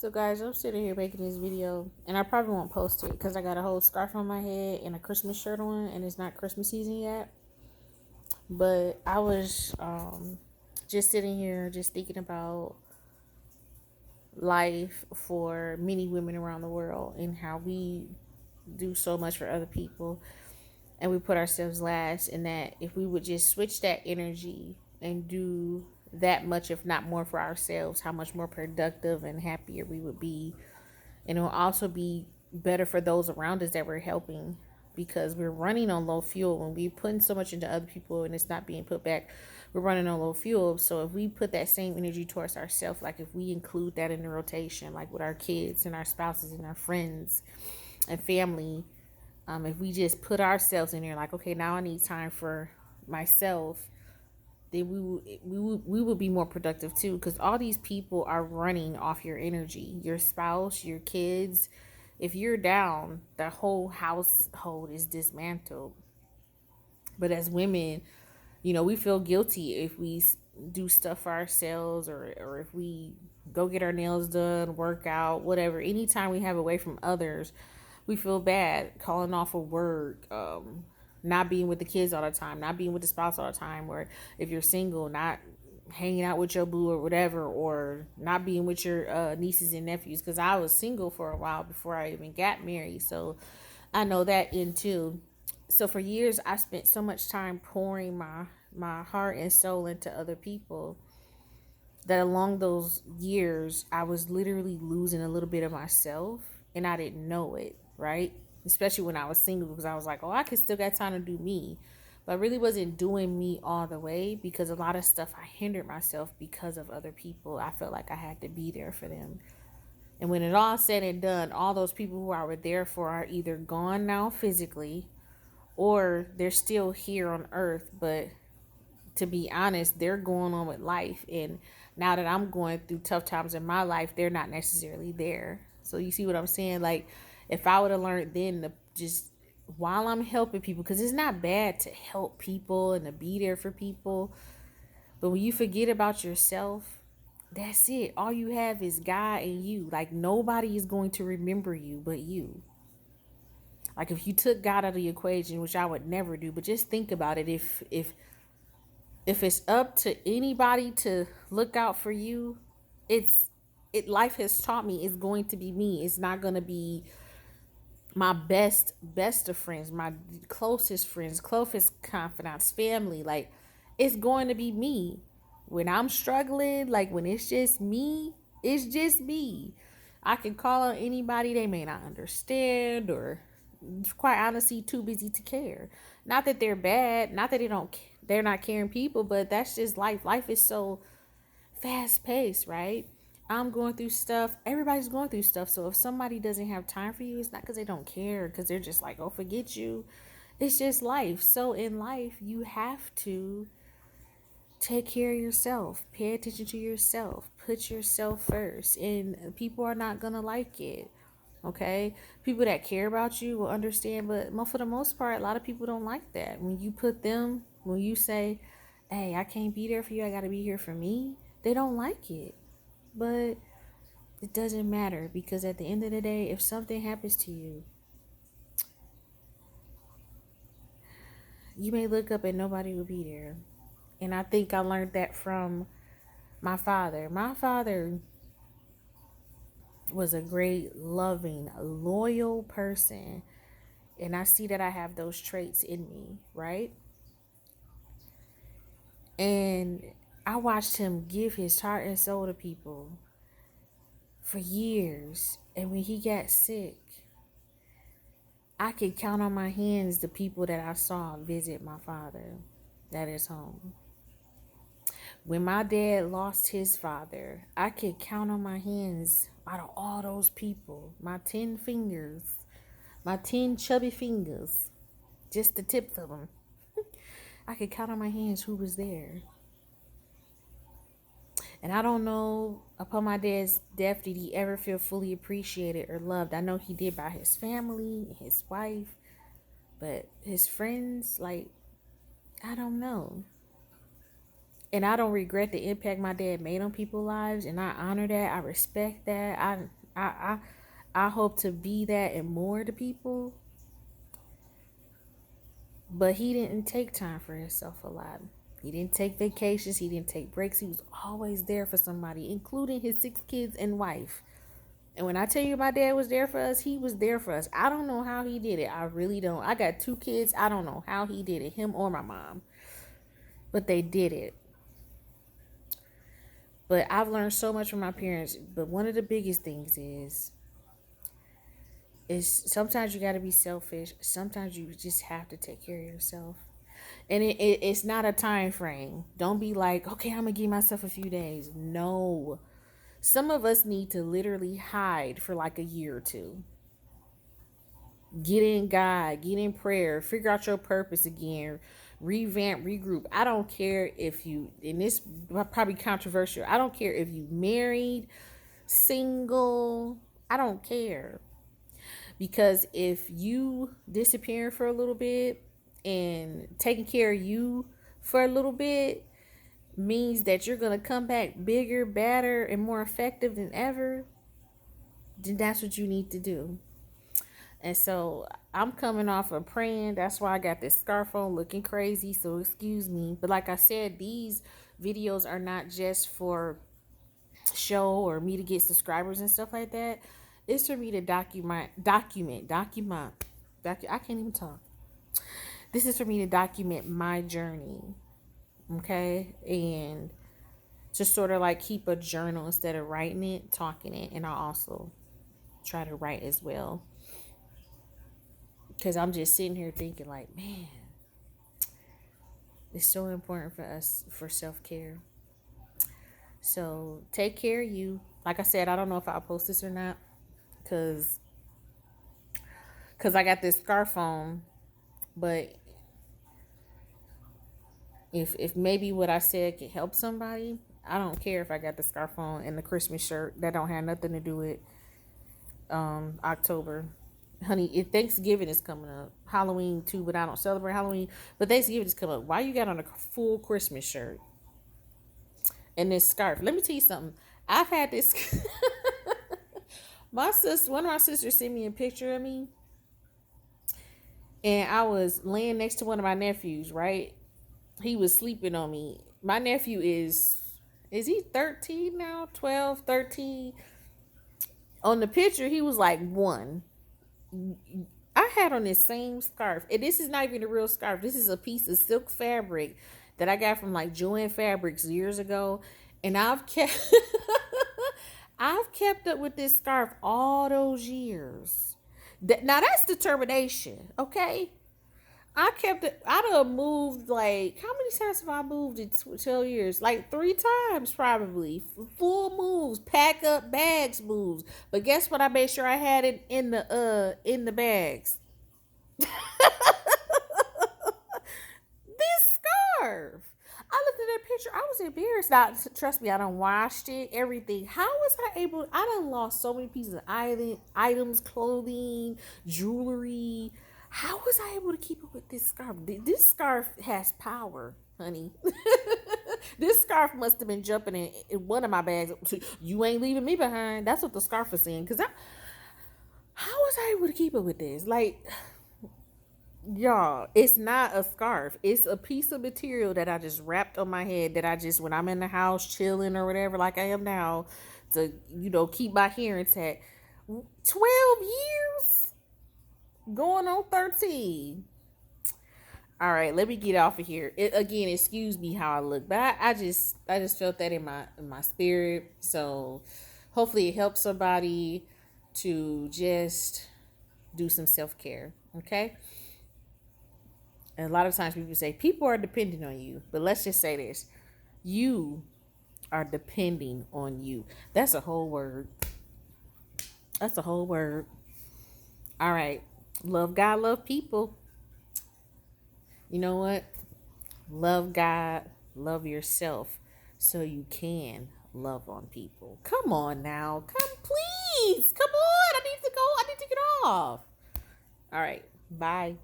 So guys, I'm sitting here making this video and I probably won't post it because I got a whole scarf on my head and a Christmas shirt on and it's not Christmas season yet. But I was just sitting here just thinking about life for many women around the world and how we do so much for other people and we put ourselves last, and that if we would just switch that energy and do that much if not more for ourselves, how much more productive and happier we would be. And it will also be better for those around us that we're helping, because we're running on low fuel when we putting so much into other people and it's not being put back. We're running on low fuel. So if we put that same energy towards ourselves, like if we include that in the rotation, like with our kids and our spouses and our friends and family, if we just put ourselves in there, like, okay, now I need time for myself, then we will be more productive too, because all these people are running off your energy, your spouse, your kids. If you're down, the whole household is dismantled. But as women, we feel guilty if we do stuff for ourselves, or if we go get our nails done, work out, whatever. Anytime we have away from others, we feel bad calling off of work, not being with the kids all the time, not being with the spouse all the time, or if you're single, not hanging out with your boo or whatever, or not being with your nieces and nephews. Because I was single for a while before I even got married, so I know that in too. So for years, I spent so much time pouring my heart and soul into other people that along those years, I was literally losing a little bit of myself, and I didn't know it, right? Especially when I was single, because I was like, oh, I could still got time to do me. But I really wasn't doing me all the way, because a lot of stuff I hindered myself because of other people. I felt like I had to be there for them. And when it all said and done, all those people who I were there for are either gone now physically, or they're still here on earth, but to be honest, they're going on with life. And now that I'm going through tough times in my life, they're not necessarily there. So you see what I'm saying? Like, if I would have learned then to just, while I'm helping people, because it's not bad to help people and to be there for people, but when you forget about yourself, that's it. All you have is God and you. Like, nobody is going to remember you but you. Like, if you took God out of the equation, which I would never do, but just think about it. If it's up to anybody to look out for you, it's it life has taught me it's going to be me. It's not going to be my best of friends, my closest friends, closest confidants, family. Like, it's going to be me. When I'm struggling, like when it's just me. I can call on anybody, they may not understand, or quite honestly too busy to care. Not that they're bad, not that they're not caring people, but that's just life. Life is so fast paced, right? I'm going through stuff. Everybody's going through stuff. So if somebody doesn't have time for you, it's not because they don't care, because they're just like, oh, forget you. It's just life. So in life, you have to take care of yourself, pay attention to yourself, put yourself first. And people are not going to like it. Okay, people that care about you will understand, but for the most part, a lot of people don't like that. When you say, hey, I can't be there for you, I got to be here for me, they don't like it. But it doesn't matter, because at the end of the day, if something happens to you, you may look up and nobody will be there. And I think I learned that from my father. My father was a great, loving, loyal person. And I see that I have those traits in me, right? And I watched him give his heart and soul to people for years. And when he got sick, I could count on my hands the people that I saw visit my father at his home. When my dad lost his father, I could count on my hands out of all those people, my 10 fingers, my 10 chubby fingers, just the tips of them. I could count on my hands who was there. And I don't know, upon my dad's death, did he ever feel fully appreciated or loved? I know he did by his family, his wife, but his friends, like, I don't know. And I don't regret the impact my dad made on people's lives, and I honor that. I respect that. I I hope to be that and more to people. But he didn't take time for himself a lot. He didn't take vacations. He didn't take breaks. He was always there for somebody, including his 6 kids and wife. And when I tell you my dad was there for us, he was there for us. I don't know how he did it. I really don't. I got 2 kids. I don't know how he did it, him or my mom. But they did it. But I've learned so much from my parents. But one of the biggest things is sometimes you got to be selfish. Sometimes you just have to take care of yourself. And it's not a time frame. Don't be like, okay, I'm going to give myself a few days. No. Some of us need to literally hide for like a year or two. Get in God, get in prayer, figure out your purpose again, revamp, regroup. I don't care if you, and this probably controversial, I don't care if you married, single, I don't care. Because if you disappear for a little bit and taking care of you for a little bit means that you're going to come back bigger, better, and more effective than ever, then that's what you need to do. And so I'm coming off of praying. That's why I got this scarf on looking crazy. So excuse me. But like I said, these videos are not just for show or me to get subscribers and stuff like that. It's for me to document. I can't even talk. This is for me to document my journey. Okay. And just sort of like keep a journal instead of writing it, talking it. And I also try to write as well. Because I'm just sitting here thinking like, man, it's so important for us for self-care. So take care of you. Like I said, I don't know if I'll post this or not. Because I got this scarf on. But if maybe what I said could help somebody, I don't care if I got the scarf on and the Christmas shirt. That don't have nothing to do with October. Honey, if Thanksgiving is coming up, Halloween too, but I don't celebrate Halloween. But Thanksgiving is coming up. Why you got on a full Christmas shirt and this scarf? Let me tell you something. I've had this. One of my sisters sent me a picture of me, and I was laying next to one of my nephews. Right, he was sleeping on me. My nephew is he 13 now? 12, 13. On the picture, he was like 1. I had on this same scarf, and this is not even a real scarf. This is a piece of silk fabric that I got from like Joann Fabrics years ago, and I've kept I've kept up with this scarf all those years. Now that's determination, okay? I kept it. I done moved like how many times have I moved in 12 years? Like 3 times probably. Full moves, pack up bags moves. But guess what? I made sure I had it in the bags. This scarf. I looked at that picture. I was embarrassed. Now, trust me, I done washed it, everything. How was I able? I done lost so many pieces of items, clothing, jewelry. How was I able to keep up with this scarf? This scarf has power, honey. This scarf must have been jumping in one of my bags. You ain't leaving me behind. That's what the scarf was saying. How was I able to keep up with this? Like, y'all, it's not a scarf. It's a piece of material that I just wrapped on my head that I just, when I'm in the house chilling or whatever, like I am now, to, keep my hair intact. 12 years? Going on 13. All right, let me get off of here. Again, excuse me how I look, but I just felt that in my spirit. So hopefully it helps somebody to just do some self-care, okay? And a lot of times people say people are depending on you, but let's just say this. You are depending on you. That's a whole word. That's a whole word. All right. Love God, love people. You know what? Love God, love yourself so you can love on people. Come on now. Come, please. Come on. I need to go. I need to get off. All right. Bye.